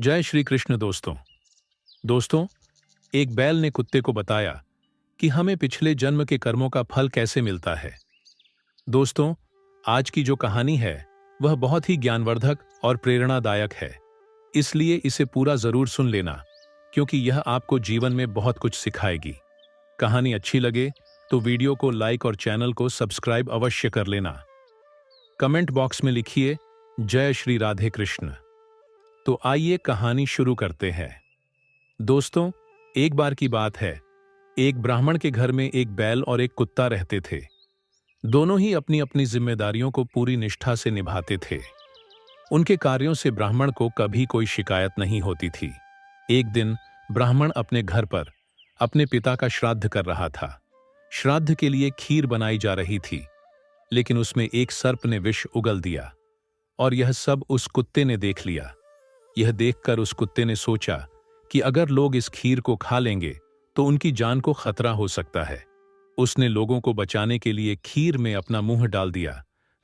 जय श्री कृष्ण दोस्तों। दोस्तों, एक बैल ने कुत्ते को बताया कि हमें पिछले जन्म के कर्मों का फल कैसे मिलता है। दोस्तों, आज की जो कहानी है वह बहुत ही ज्ञानवर्धक और प्रेरणादायक है, इसलिए इसे पूरा जरूर सुन लेना, क्योंकि यह आपको जीवन में बहुत कुछ सिखाएगी। कहानी अच्छी लगे तो वीडियो को लाइक और चैनल को सब्सक्राइब अवश्य कर लेना। कमेंट बॉक्स में लिखिए जय श्री राधे कृष्ण। तो आइए कहानी शुरू करते हैं। दोस्तों, एक बार की बात है, एक ब्राह्मण के घर में एक बैल और एक कुत्ता रहते थे। दोनों ही अपनी अपनी जिम्मेदारियों को पूरी निष्ठा से निभाते थे। उनके कार्यों से ब्राह्मण को कभी कोई शिकायत नहीं होती थी। एक दिन ब्राह्मण अपने घर पर अपने पिता का श्राद्ध कर रहा था। श्राद्ध के लिए खीर बनाई जा रही थी, लेकिन उसमें एक सर्प ने विष उगल दिया और यह सब उस कुत्ते ने देख लिया। यह देखकर उस कुत्ते ने सोचा कि अगर लोग इस खीर को खा लेंगे तो उनकी जान को खतरा हो सकता है। उसने लोगों को बचाने के लिए खीर में अपना मुंह डाल दिया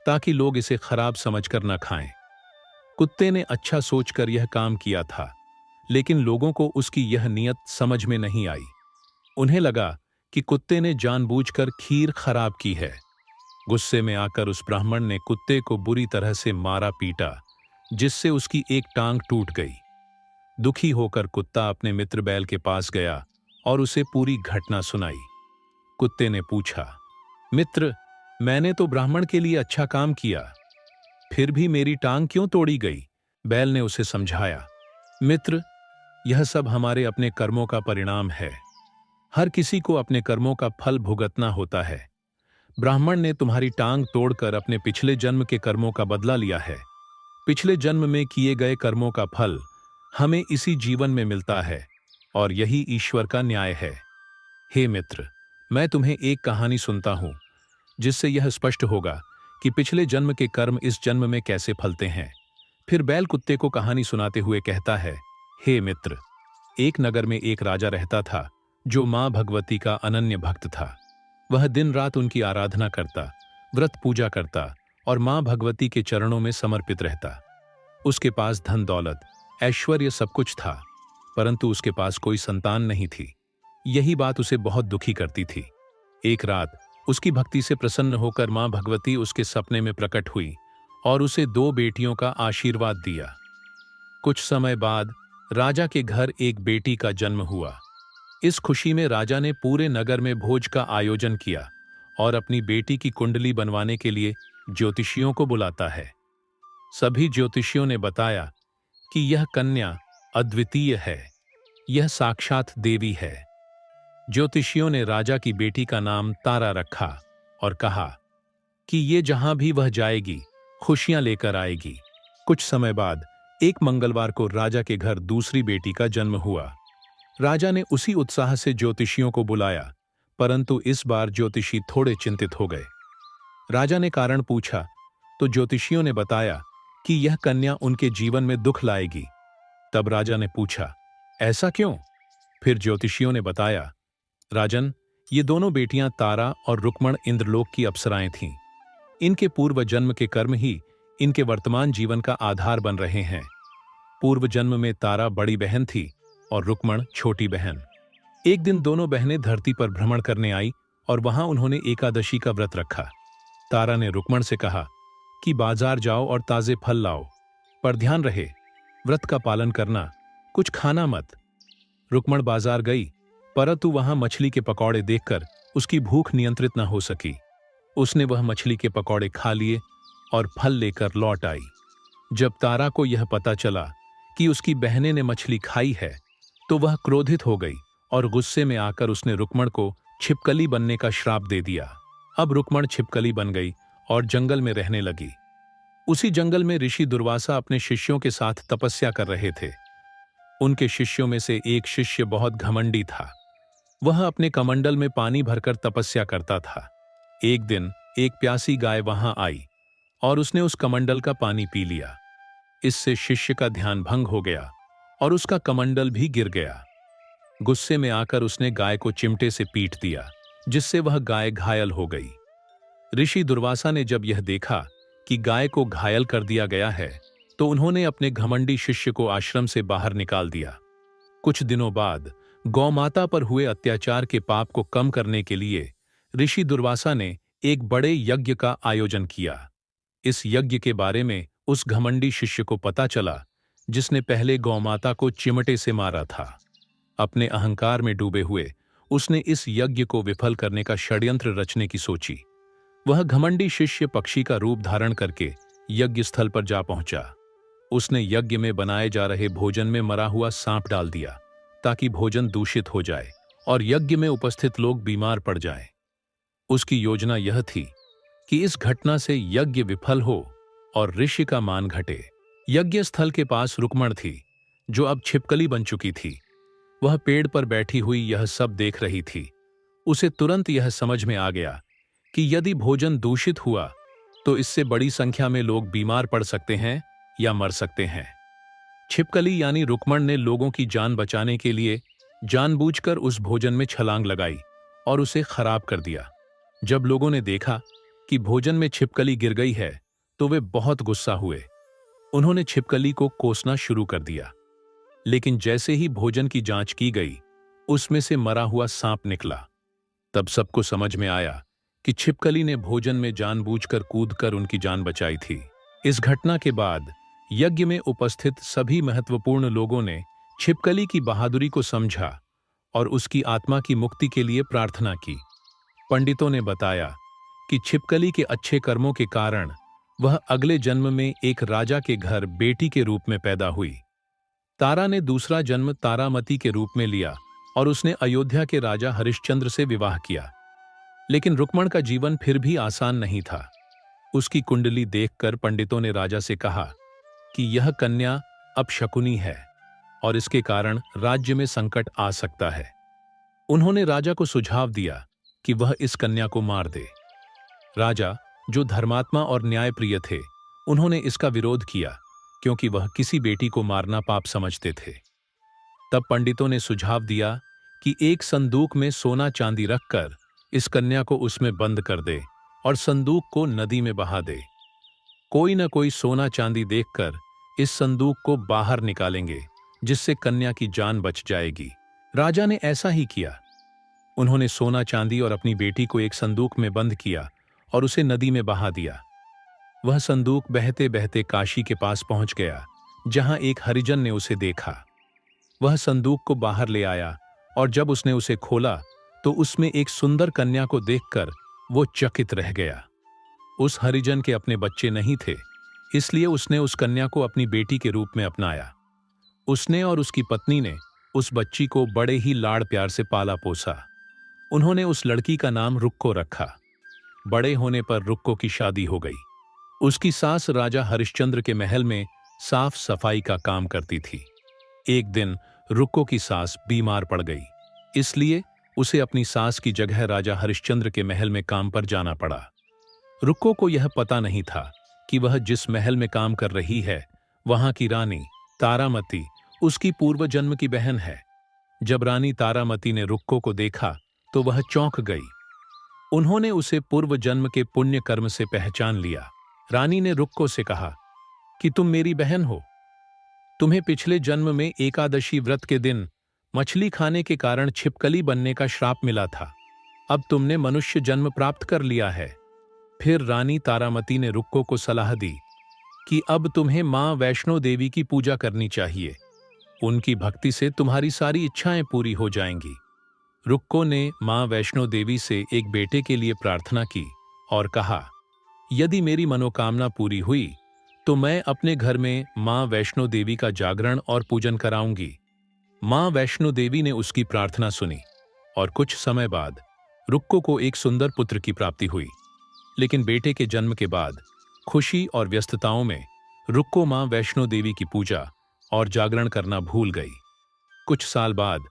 ताकि लोग इसे खराब समझकर न खाएं। कुत्ते ने अच्छा सोचकर यह काम किया था, लेकिन लोगों को उसकी यह नीयत समझ में नहीं आई। उन्हें लगा कि कुत्ते ने जानबूझकर खीर खराब की है। गुस्से में आकर उस ब्राह्मण ने कुत्ते को बुरी तरह से मारा पीटा, जिससे उसकी एक टांग टूट गई। दुखी होकर कुत्ता अपने मित्र बैल के पास गया और उसे पूरी घटना सुनाई। कुत्ते ने पूछा, मित्र, मैंने तो ब्राह्मण के लिए अच्छा काम किया, फिर भी मेरी टांग क्यों तोड़ी गई? बैल ने उसे समझाया, मित्र, यह सब हमारे अपने कर्मों का परिणाम है। हर किसी को अपने कर्मों का फल भुगतना होता है। ब्राह्मण ने तुम्हारी टांग तोड़कर अपने पिछले जन्म के कर्मों का बदला लिया है। पिछले जन्म में किए गए कर्मों का फल हमें इसी जीवन में मिलता है और यही ईश्वर का न्याय है। हे मित्र, मैं तुम्हें एक कहानी सुनता हूं, जिससे यह स्पष्ट होगा कि पिछले जन्म के कर्म इस जन्म में कैसे फलते हैं। फिर बैल कुत्ते को कहानी सुनाते हुए कहता है, हे मित्र, एक नगर में एक राजा रहता था जो मां भगवती का अनन्य भक्त था। वह दिन रात उनकी आराधना करता, व्रत पूजा करता और मां भगवती के चरणों में समर्पित रहता। उसके पास धन दौलत ऐश्वर्य सब कुछ था, परंतु उसके पास कोई संतान नहीं थी। यही बात उसे बहुत दुखी करती थी। एक रात उसकी भक्ति से प्रसन्न होकर मां भगवती उसके सपने में प्रकट हुई और उसे 2 बेटियों का आशीर्वाद दिया। कुछ समय बाद राजा के घर एक बेटी का जन्म हुआ। इस खुशी में राजा ने पूरे नगर में भोज का आयोजन किया और अपनी बेटी की कुंडली बनवाने के लिए ज्योतिषियों को बुलाता है। सभी ज्योतिषियों ने बताया कि यह कन्या अद्वितीय है, यह साक्षात देवी है। ज्योतिषियों ने राजा की बेटी का नाम तारा रखा और कहा कि ये जहां भी वह जाएगी खुशियां लेकर आएगी। कुछ समय बाद एक मंगलवार को राजा के घर दूसरी बेटी का जन्म हुआ। राजा ने उसी उत्साह से ज्योतिषियों को बुलाया, परंतु इस बार ज्योतिषी थोड़े चिंतित हो गए। राजा ने कारण पूछा तो ज्योतिषियों ने बताया कि यह कन्या उनके जीवन में दुख लाएगी। तब राजा ने पूछा, ऐसा क्यों? फिर ज्योतिषियों ने बताया, राजन, ये दोनों बेटियां तारा और रुक्मण इंद्रलोक की अप्सराएं थीं। इनके पूर्व जन्म के कर्म ही इनके वर्तमान जीवन का आधार बन रहे हैं। पूर्व जन्म में तारा बड़ी बहन थी और रुक्मण छोटी बहन। एक दिन दोनों बहनें धरती पर भ्रमण करने आई और वहां उन्होंने एकादशी का व्रत रखा। तारा ने रुक्मण से कहा कि बाजार जाओ और ताजे फल लाओ, पर ध्यान रहे व्रत का पालन करना, कुछ खाना मत। रुक्मण बाजार गई, परंतु वहां मछली के पकौड़े देखकर उसकी भूख नियंत्रित न हो सकी। उसने वह मछली के पकौड़े खा लिए और फल लेकर लौट आई। जब तारा को यह पता चला कि उसकी बहनें ने मछली खाई है, तो वह क्रोधित हो गई और गुस्से में आकर उसने रुक्मण को छिपकली बनने का श्राप दे दिया। अब रुक्मण छिपकली बन गई और जंगल में रहने लगी। उसी जंगल में ऋषि दुर्वासा अपने शिष्यों के साथ तपस्या कर रहे थे। उनके शिष्यों में से एक शिष्य बहुत घमंडी था। वह अपने कमंडल में पानी भरकर तपस्या करता था। एक दिन एक प्यासी गाय वहां आई और उसने उस कमंडल का पानी पी लिया। इससे शिष्य का ध्यान भंग हो गया और उसका कमंडल भी गिर गया। गुस्से में आकर उसने गाय को चिमटे से पीट दिया, जिससे वह गाय घायल हो गई। ऋषि दुर्वासा ने जब यह देखा कि गाय को घायल कर दिया गया है, तो उन्होंने अपने घमंडी शिष्य को आश्रम से बाहर निकाल दिया। कुछ दिनों बाद गौमाता पर हुए अत्याचार के पाप को कम करने के लिए ऋषि दुर्वासा ने एक बड़े यज्ञ का आयोजन किया। इस यज्ञ के बारे में उस घमंडी शिष्य को पता चला जिसने पहले गौमाता को चिमटे से मारा था। अपने अहंकार में डूबे हुए उसने इस यज्ञ को विफल करने का षड्यंत्र रचने की सोची। वह घमंडी शिष्य पक्षी का रूप धारण करके यज्ञ स्थल पर जा पहुंचा। उसने यज्ञ में बनाए जा रहे भोजन में मरा हुआ सांप डाल दिया ताकि भोजन दूषित हो जाए और यज्ञ में उपस्थित लोग बीमार पड़ जाएं। उसकी योजना यह थी कि इस घटना से यज्ञ विफल हो और ऋषि का मान घटे। यज्ञ स्थल के पास रुक्मण थी, जो अब छिपकली बन चुकी थी। वह पेड़ पर बैठी हुई यह सब देख रही थी। उसे तुरंत यह समझ में आ गया कि यदि भोजन दूषित हुआ तो इससे बड़ी संख्या में लोग बीमार पड़ सकते हैं या मर सकते हैं। छिपकली यानी रुक्मण ने लोगों की जान बचाने के लिए जानबूझकर उस भोजन में छलांग लगाई और उसे खराब कर दिया। जब लोगों ने देखा कि भोजन में छिपकली गिर गई है तो वे बहुत गुस्सा हुए। उन्होंने छिपकली को कोसना शुरू कर दिया, लेकिन जैसे ही भोजन की जांच की गई उसमें से मरा हुआ सांप निकला। तब सबको समझ में आया कि छिपकली ने भोजन में जानबूझकर कूदकर उनकी जान बचाई थी। इस घटना के बाद यज्ञ में उपस्थित सभी महत्वपूर्ण लोगों ने छिपकली की बहादुरी को समझा और उसकी आत्मा की मुक्ति के लिए प्रार्थना की। पंडितों ने बताया कि छिपकली के अच्छे कर्मों के कारण वह अगले जन्म में एक राजा के घर बेटी के रूप में पैदा हुई। तारा ने दूसरा जन्म तारामती के रूप में लिया और उसने अयोध्या के राजा हरिश्चंद्र से विवाह किया। लेकिन रुक्मण का जीवन फिर भी आसान नहीं था। उसकी कुंडली देखकर पंडितों ने राजा से कहा कि यह कन्या अपशकुनी है और इसके कारण राज्य में संकट आ सकता है। उन्होंने राजा को सुझाव दिया कि वह इस कन्या को मार दे। राजा, जो धर्मात्मा और न्यायप्रिय थे, उन्होंने इसका विरोध किया क्योंकि वह किसी बेटी को मारना पाप समझते थे। तब पंडितों ने सुझाव दिया कि एक संदूक में सोना चांदी रखकर इस कन्या को उसमें बंद कर दे और संदूक को नदी में बहा दे। कोई न कोई सोना चांदी देखकर इस संदूक को बाहर निकालेंगे, जिससे कन्या की जान बच जाएगी। राजा ने ऐसा ही किया। उन्होंने सोना चांदी और अपनी बेटी को एक संदूक में बंद किया और उसे नदी में बहा दिया। वह संदूक बहते बहते काशी के पास पहुंच गया, जहां एक हरिजन ने उसे देखा। वह संदूक को बाहर ले आया और जब उसने उसे खोला तो उसमें एक सुंदर कन्या को देखकर वो चकित रह गया। उस हरिजन के अपने बच्चे नहीं थे, इसलिए उसने उस कन्या को अपनी बेटी के रूप में अपनाया। उसने और उसकी पत्नी ने उस बच्ची को बड़े ही लाड़ प्यार से पाला पोसा। उन्होंने उस लड़की का नाम रुक्को रखा। बड़े होने पर रुक्को की शादी हो गई। उसकी सास राजा हरिश्चंद्र के महल में साफ सफाई का काम करती थी। एक दिन रुक्को की सास बीमार पड़ गई, इसलिए उसे अपनी सास की जगह राजा हरिश्चंद्र के महल में काम पर जाना पड़ा। रुक्को को यह पता नहीं था कि वह जिस महल में काम कर रही है वहां की रानी तारामती उसकी पूर्व जन्म की बहन है। जब रानी तारामती ने रुक्को को देखा तो वह चौंक गई। उन्होंने उसे पूर्व जन्म के पुण्य कर्म से पहचान लिया। रानी ने रुक्को से कहा कि तुम मेरी बहन हो। तुम्हें पिछले जन्म में एकादशी व्रत के दिन मछली खाने के कारण छिपकली बनने का श्राप मिला था। अब तुमने मनुष्य जन्म प्राप्त कर लिया है। फिर रानी तारामती ने रुक्को को सलाह दी कि अब तुम्हें मां वैष्णो देवी की पूजा करनी चाहिए। उनकी भक्ति से तुम्हारी सारी इच्छाएं पूरी हो जाएंगी। रुक्को ने मां वैष्णो देवी से एक बेटे के लिए प्रार्थना की और कहा, यदि मेरी मनोकामना पूरी हुई तो मैं अपने घर में मां वैष्णो देवी का जागरण और पूजन कराऊंगी। मां वैष्णो देवी ने उसकी प्रार्थना सुनी और कुछ समय बाद रुक्को को एक सुंदर पुत्र की प्राप्ति हुई। लेकिन बेटे के जन्म के बाद खुशी और व्यस्तताओं में रुक्को मां वैष्णो देवी की पूजा और जागरण करना भूल गई। कुछ साल बाद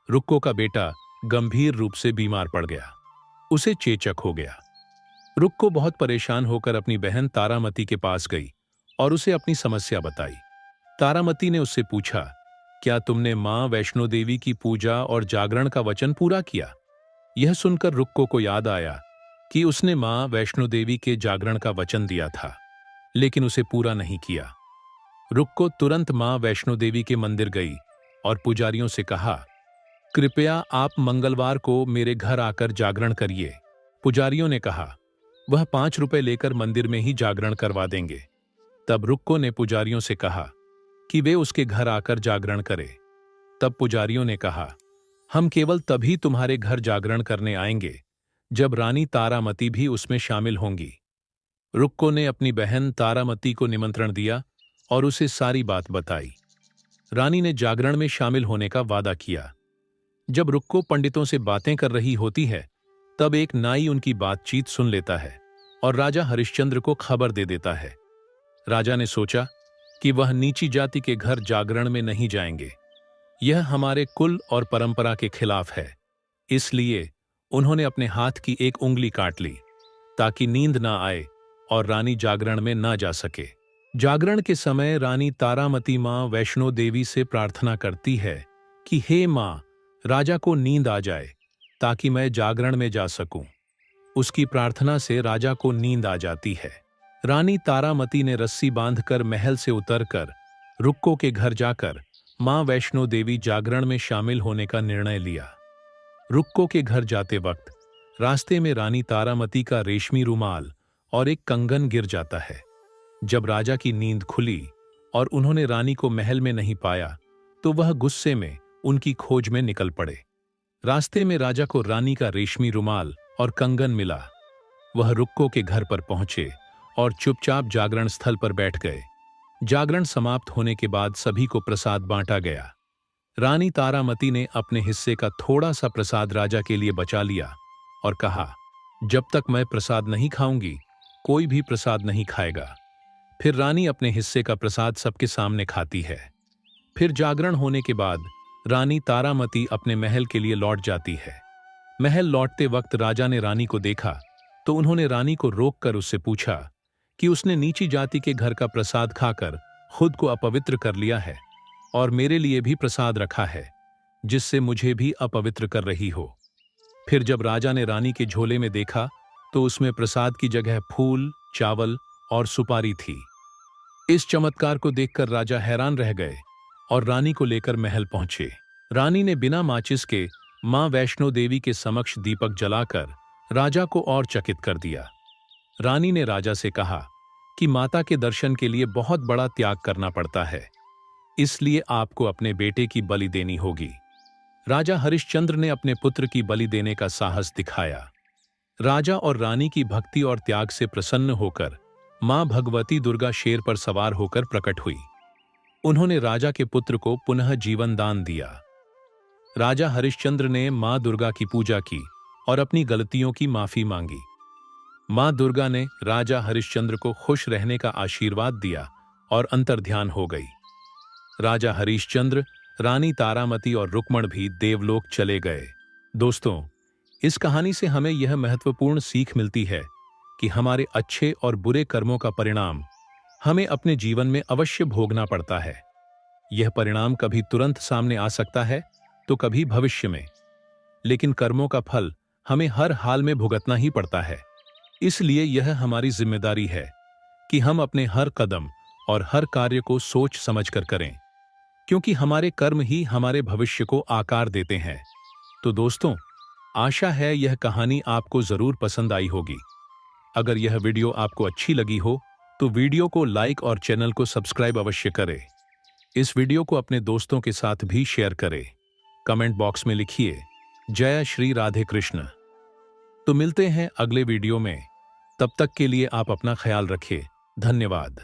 रुक्को का बेटा गंभीर रूप से बीमार पड़ गया। उसे चेचक हो गया। रुक्को बहुत परेशान होकर अपनी बहन तारामती के पास गई और उसे अपनी समस्या बताई। तारामती ने उससे पूछा, क्या तुमने मां वैष्णो देवी की पूजा और जागरण का वचन पूरा किया? यह सुनकर रुक्को को याद आया कि उसने मां वैष्णो देवी के जागरण का वचन दिया था, लेकिन उसे पूरा नहीं किया। रुक्को तुरंत मां वैष्णो देवी के मंदिर गई और पुजारियों से कहा, कृपया आप मंगलवार को मेरे घर आकर जागरण करिए। पुजारियों ने कहा, वह 5 रुपए लेकर मंदिर में ही जागरण करवा देंगे। तब रुक्को ने पुजारियों से कहा कि वे उसके घर आकर जागरण करें। तब पुजारियों ने कहा, हम केवल तभी तुम्हारे घर जागरण करने आएंगे जब रानी तारामती भी उसमें शामिल होंगी। रुक्को ने अपनी बहन तारामती को निमंत्रण दिया और उसे सारी बात बताई। रानी ने जागरण में शामिल होने का वादा किया। जब रुक्को पंडितों से बातें कर रही होती है, तब एक नाई उनकी बातचीत सुन लेता है और राजा हरिश्चंद्र को खबर दे देता है। राजा ने सोचा कि वह नीची जाति के घर जागरण में नहीं जाएंगे, यह हमारे कुल और परंपरा के खिलाफ है। इसलिए उन्होंने अपने हाथ की एक उंगली काट ली ताकि नींद ना आए और रानी जागरण में ना जा सके। जागरण के समय रानी तारामती मां वैष्णो देवी से प्रार्थना करती है कि हे मां, राजा को नींद आ जाए ताकि मैं जागरण में जा सकूं। उसकी प्रार्थना से राजा को नींद आ जाती है। रानी तारामती ने रस्सी बांधकर महल से उतरकर रुक्को के घर जाकर मां वैष्णो देवी जागरण में शामिल होने का निर्णय लिया। रुक्को के घर जाते वक्त रास्ते में रानी तारामती का रेशमी रुमाल और एक कंगन गिर जाता है। जब राजा की नींद खुली और उन्होंने रानी को महल में नहीं पाया, तो वह गुस्से में उनकी खोज में निकल पड़े। रास्ते में राजा को रानी का रेशमी रुमाल और कंगन मिला। वह रुक्को के घर पर पहुंचे और चुपचाप जागरण स्थल पर बैठ गए। जागरण समाप्त होने के बाद सभी को प्रसाद बांटा गया। रानी तारामती ने अपने हिस्से का थोड़ा सा प्रसाद राजा के लिए बचा लिया और कहा, जब तक मैं प्रसाद नहीं खाऊंगी, कोई भी प्रसाद नहीं खाएगा। फिर रानी अपने हिस्से का प्रसाद सबके सामने खाती है। फिर जागरण होने के बाद रानी तारामती अपने महल के लिए लौट जाती है। महल लौटते वक्त राजा ने रानी को देखा तो उन्होंने रानी को रोककर उससे पूछा कि उसने नीची जाति के घर का प्रसाद खाकर खुद को अपवित्र कर लिया है और मेरे लिए भी प्रसाद रखा है, जिससे मुझे भी अपवित्र कर रही हो। फिर जब राजा ने रानी के झोले में देखा तो उसमें प्रसाद की जगह फूल, चावल और सुपारी थी। इस चमत्कार को देखकर राजा हैरान रह गए और रानी को लेकर महल पहुंचे। रानी ने बिना माचिस के मां वैष्णो देवी के समक्ष दीपक जलाकर राजा को और चकित कर दिया। रानी ने राजा से कहा कि माता के दर्शन के लिए बहुत बड़ा त्याग करना पड़ता है, इसलिए आपको अपने बेटे की बलि देनी होगी। राजा हरिश्चंद्र ने अपने पुत्र की बलि देने का साहस दिखाया। राजा और रानी की भक्ति और त्याग से प्रसन्न होकर मां भगवती दुर्गा शेर पर सवार होकर प्रकट हुई। उन्होंने राजा के पुत्र को पुनः जीवन दान दिया। राजा हरिश्चंद्र ने मां दुर्गा की पूजा की और अपनी गलतियों की माफी मांगी। मां दुर्गा ने राजा हरिश्चंद्र को खुश रहने का आशीर्वाद दिया और अंतर्ध्यान हो गई। राजा हरिश्चंद्र, रानी तारामती और रुक्मण भी देवलोक चले गए। दोस्तों, इस कहानी से हमें यह महत्वपूर्ण सीख मिलती है कि हमारे अच्छे और बुरे कर्मों का परिणाम हमें अपने जीवन में अवश्य भोगना पड़ता है। यह परिणाम कभी तुरंत सामने आ सकता है तो कभी भविष्य में, लेकिन कर्मों का फल हमें हर हाल में भुगतना ही पड़ता है। इसलिए यह हमारी जिम्मेदारी है कि हम अपने हर कदम और हर कार्य को सोच समझकर करें, क्योंकि हमारे कर्म ही हमारे भविष्य को आकार देते हैं। तो दोस्तों, आशा है यह कहानी आपको जरूर पसंद आई होगी। अगर यह वीडियो आपको अच्छी लगी हो तो वीडियो को लाइक और चैनल को सब्सक्राइब अवश्य करें। इस वीडियो को अपने दोस्तों के साथ भी शेयर करें। कमेंट बॉक्स में लिखिए जय श्री राधे कृष्ण। तो मिलते हैं अगले वीडियो में। तब तक के लिए आप अपना ख्याल रखें। धन्यवाद।